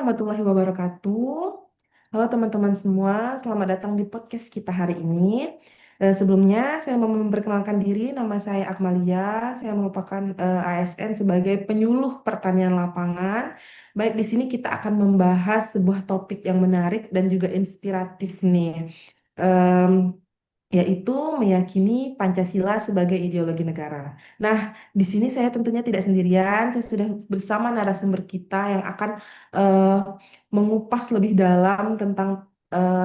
warahmatullahi wabarakatuh. Halo teman-teman semua, selamat datang di podcast kita hari ini. Sebelumnya saya mau memperkenalkan diri, nama saya Akmalia. Saya merupakan ASN sebagai penyuluh pertanian lapangan. Baik, di sini kita akan membahas sebuah topik yang menarik dan juga inspiratif nih. Em, Yaitu meyakini Pancasila sebagai ideologi negara. Nah, di sini saya tentunya tidak sendirian, saya sudah bersama narasumber kita yang akan eh, mengupas lebih dalam tentang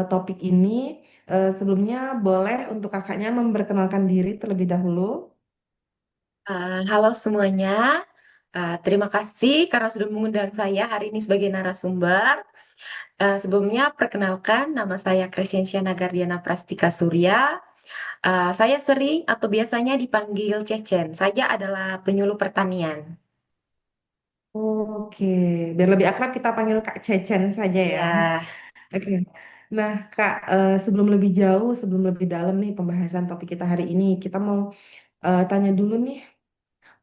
topik ini. Sebelumnya boleh untuk kakaknya memperkenalkan diri terlebih dahulu. Halo semuanya. Terima kasih karena sudah mengundang saya hari ini sebagai narasumber. Sebelumnya perkenalkan nama saya Crescentia Nagardiana Prastika Surya. Saya sering atau biasanya dipanggil Cecen. Saya adalah penyuluh pertanian. Oke, biar lebih akrab kita panggil Kak Cecen saja ya. Ya, Oke. Nah, Kak, sebelum lebih jauh, sebelum lebih dalam nih pembahasan topik kita hari ini, kita mau tanya dulu nih.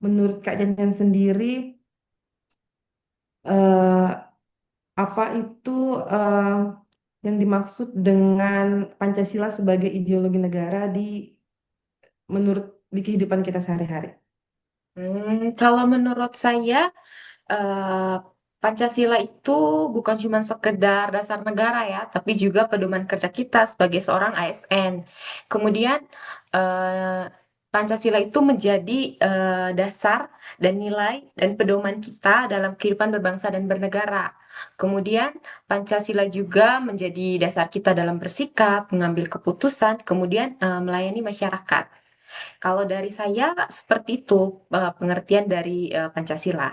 Menurut Kak Janjan sendiri, eh, apa itu eh, yang dimaksud dengan Pancasila sebagai ideologi negara menurut di kehidupan kita sehari-hari? kalau menurut saya eh, Pancasila itu bukan cuma sekedar dasar negara ya, tapi juga pedoman kerja kita sebagai seorang ASN. Kemudian eh, Pancasila itu menjadi dasar dan nilai dan pedoman kita dalam kehidupan berbangsa dan bernegara. Kemudian Pancasila juga menjadi dasar kita dalam bersikap, mengambil keputusan, kemudian melayani masyarakat. Kalau dari saya seperti itu pengertian dari Pancasila.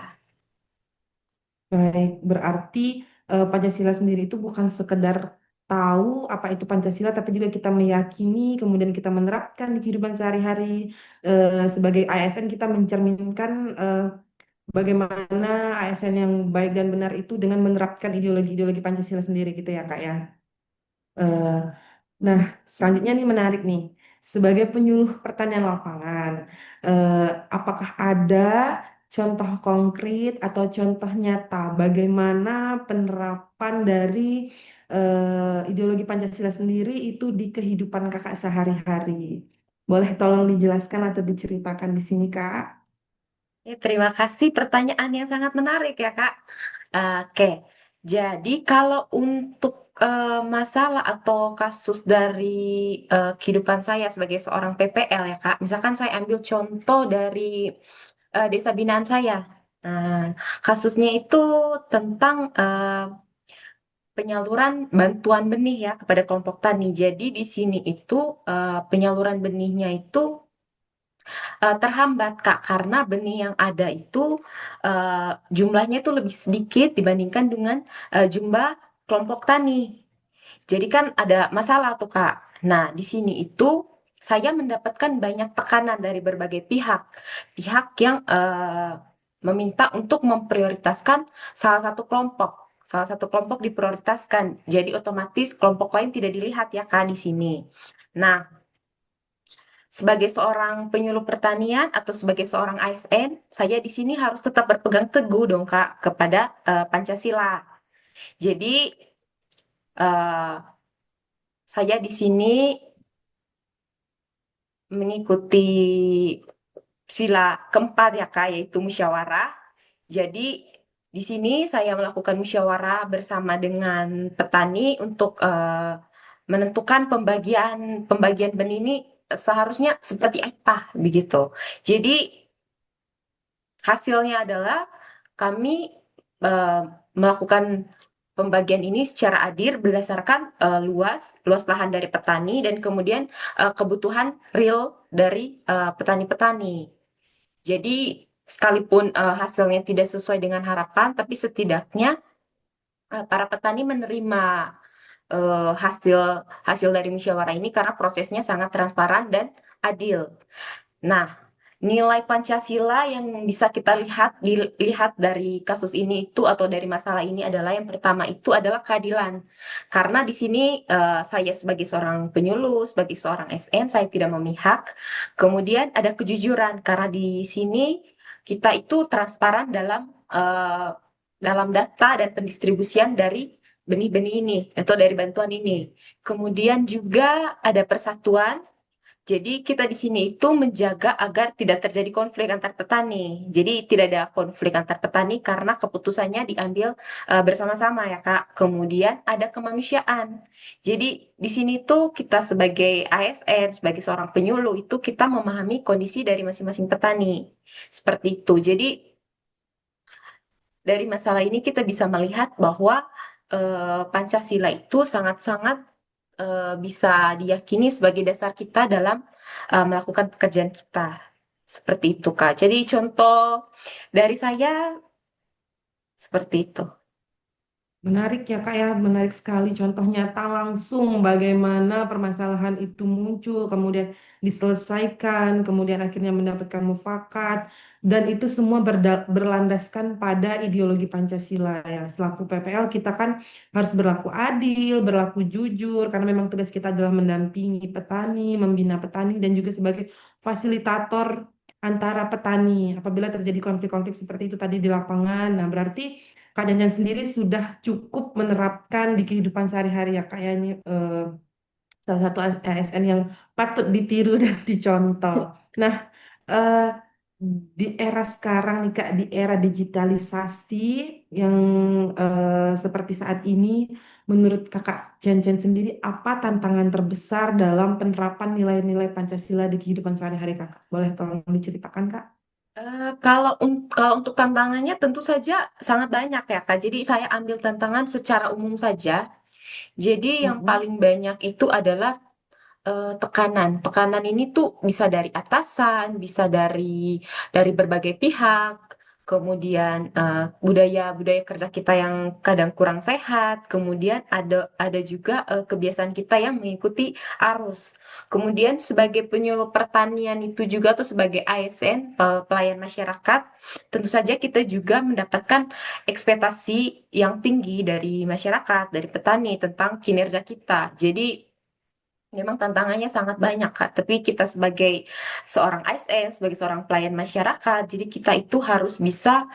Baik, berarti Pancasila sendiri itu bukan sekedar tahu apa itu Pancasila, tapi juga kita meyakini, kemudian kita menerapkan di kehidupan sehari-hari. Sebagai ASN kita mencerminkan bagaimana ASN yang baik dan benar itu dengan menerapkan ideologi-ideologi Pancasila sendiri gitu ya, Kak ya. Eh, Nah, selanjutnya nih menarik nih. Sebagai penyuluh pertanian lapangan, eh, apakah ada contoh konkret atau contoh nyata bagaimana penerapan dari ideologi Pancasila sendiri itu di kehidupan kakak sehari-hari? Boleh tolong dijelaskan atau diceritakan di sini, Kak? Terima kasih pertanyaan yang sangat menarik ya Kak. Oke, jadi kalau untuk masalah atau kasus dari kehidupan saya sebagai seorang PPL ya Kak, misalkan saya ambil contoh dari desa binaan saya. Nah, kasusnya itu tentang penyaluran bantuan benih ya kepada kelompok tani. Jadi di sini itu penyaluran benihnya itu terhambat Kak karena benih yang ada itu jumlahnya itu lebih sedikit dibandingkan dengan jumlah kelompok tani. Jadi kan ada masalah tuh Kak. Nah, di sini itu saya mendapatkan banyak tekanan dari berbagai pihak. Pihak yang meminta untuk memprioritaskan salah satu kelompok. Salah satu kelompok diprioritaskan. Jadi otomatis kelompok lain tidak dilihat ya Kak di sini. Nah, sebagai seorang penyuluh pertanian atau sebagai seorang ASN, saya di sini harus tetap berpegang teguh dong Kak kepada Pancasila. Jadi eh, saya di sini mengikuti sila keempat ya Kak, yaitu musyawarah. Jadi di sini saya melakukan musyawarah bersama dengan petani untuk menentukan pembagian pembagian benih ini seharusnya seperti apa begitu. Jadi hasilnya adalah kami eh, melakukan pembagian ini secara adil berdasarkan luas lahan dari petani dan kemudian kebutuhan real dari petani-petani. Jadi sekalipun hasilnya tidak sesuai dengan harapan, tapi setidaknya para petani menerima hasil hasil dari musyawarah ini karena prosesnya sangat transparan dan adil. Nah, nilai Pancasila yang bisa kita dilihat dari kasus ini itu atau dari masalah ini adalah yang pertama itu adalah keadilan. Karena di sini saya sebagai seorang penyuluh, sebagai seorang SN, saya tidak memihak. Kemudian ada kejujuran karena di sini kita itu transparan dalam dalam data dan pendistribusian dari benih-benih ini atau dari bantuan ini. Kemudian juga ada persatuan. Jadi kita di sini itu menjaga agar tidak terjadi konflik antar petani. Jadi tidak ada konflik antar petani karena keputusannya diambil bersama-sama ya Kak. Kemudian ada kemanusiaan. Jadi di sini tuh kita sebagai ASN, sebagai seorang penyuluh itu kita memahami kondisi dari masing-masing petani. Seperti itu. Jadi dari masalah ini kita bisa melihat bahwa Pancasila itu sangat-sangat bisa diyakini sebagai dasar kita dalam melakukan pekerjaan kita. Seperti itu, Kak. Jadi contoh dari saya seperti itu. Menarik ya Kak ya, menarik sekali contoh nyata langsung bagaimana permasalahan itu muncul, kemudian diselesaikan, kemudian akhirnya mendapatkan mufakat, dan itu semua berlandaskan pada ideologi Pancasila ya. Selaku PPL kita kan harus berlaku adil, berlaku jujur, karena memang tugas kita adalah mendampingi petani, membina petani, dan juga sebagai fasilitator antara petani apabila terjadi konflik-konflik seperti itu tadi di lapangan. Nah, berarti Kak Janjan sendiri sudah cukup menerapkan di kehidupan sehari-hari ya Kak ya ini salah satu ASN yang patut ditiru dan dicontoh. Nah, eh, di era sekarang nih Kak, di era digitalisasi yang seperti saat ini, menurut Kakak Janjan sendiri apa tantangan terbesar dalam penerapan nilai-nilai Pancasila di kehidupan sehari-hari Kakak? Boleh tolong diceritakan Kak? Kalau untuk tantangannya tentu saja sangat banyak ya, Kak. Jadi saya ambil tantangan secara umum saja. Jadi yang Mm-mm. paling banyak itu adalah tekanan. Tekanan ini tuh bisa dari atasan, bisa dari berbagai pihak. Kemudian budaya kerja kita yang kadang kurang sehat. Kemudian ada juga kebiasaan kita yang mengikuti arus. Kemudian sebagai penyuluh pertanian itu juga atau sebagai ASN, pelayan masyarakat, tentu saja kita juga mendapatkan ekspektasi yang tinggi dari masyarakat, dari petani tentang kinerja kita. Jadi memang tantangannya sangat banyak, Kak. Tapi kita sebagai seorang ASN, sebagai seorang pelayan masyarakat, jadi kita itu harus bisa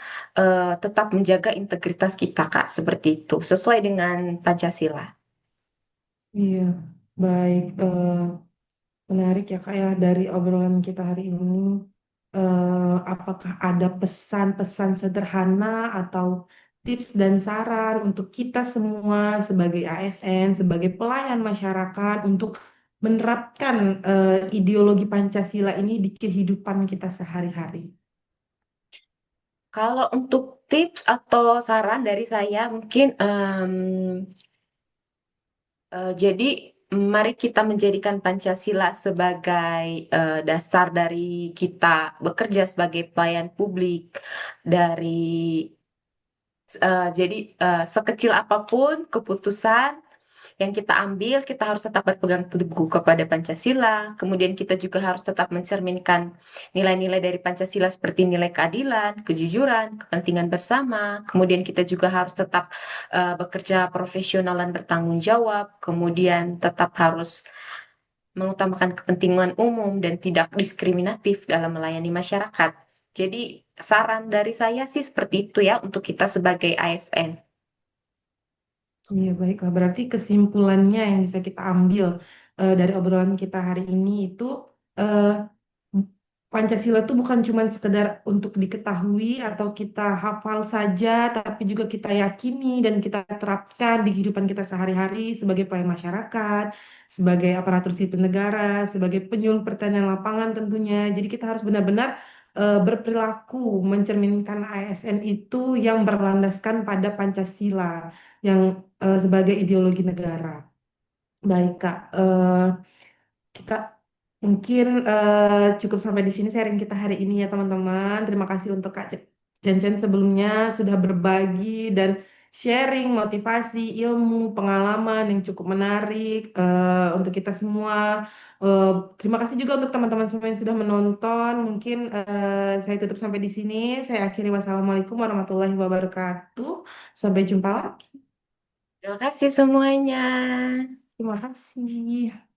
tetap menjaga integritas kita, Kak. Seperti itu, sesuai dengan Pancasila. Iya, baik. Menarik ya Kak ya dari obrolan kita hari ini. Apakah ada pesan-pesan sederhana atau tips dan saran untuk kita semua sebagai ASN, sebagai pelayan masyarakat untuk menerapkan ideologi Pancasila ini di kehidupan kita sehari-hari? Kalau untuk tips atau saran dari saya, mungkin jadi mari kita menjadikan Pancasila sebagai dasar dari kita bekerja sebagai pelayan publik dari jadi sekecil apapun keputusan yang kita ambil, kita harus tetap berpegang teguh kepada Pancasila. Kemudian kita juga harus tetap mencerminkan nilai-nilai dari Pancasila seperti nilai keadilan, kejujuran, kepentingan bersama. Kemudian kita juga harus tetap bekerja profesional dan bertanggung jawab. Kemudian tetap harus mengutamakan kepentingan umum dan tidak diskriminatif dalam melayani masyarakat. Jadi saran dari saya sih seperti itu ya untuk kita sebagai ASN. Iya, baiklah. Berarti kesimpulannya yang bisa kita ambil dari obrolan kita hari ini itu eh, Pancasila itu bukan cuma sekedar untuk diketahui atau kita hafal saja, tapi juga kita yakini dan kita terapkan di kehidupan kita sehari-hari sebagai pelayan masyarakat, sebagai aparatur sipil negara, sebagai penyuluh pertanian lapangan tentunya. Jadi kita harus benar-benar berperilaku mencerminkan ASN itu yang berlandaskan pada Pancasila yang sebagai ideologi negara. Baik, Kak. Kita mungkin cukup sampai di sini sharing kita hari ini ya, teman-teman. Terima kasih untuk Kak Jen sebelumnya sudah berbagi dan sharing motivasi, ilmu, pengalaman yang cukup menarik untuk kita semua. Eh, Terima kasih juga untuk teman-teman semua yang sudah menonton. Mungkin saya tutup sampai di sini. Saya akhiri wassalamualaikum warahmatullahi wabarakatuh. Sampai jumpa lagi. Terima kasih semuanya. Terima kasih.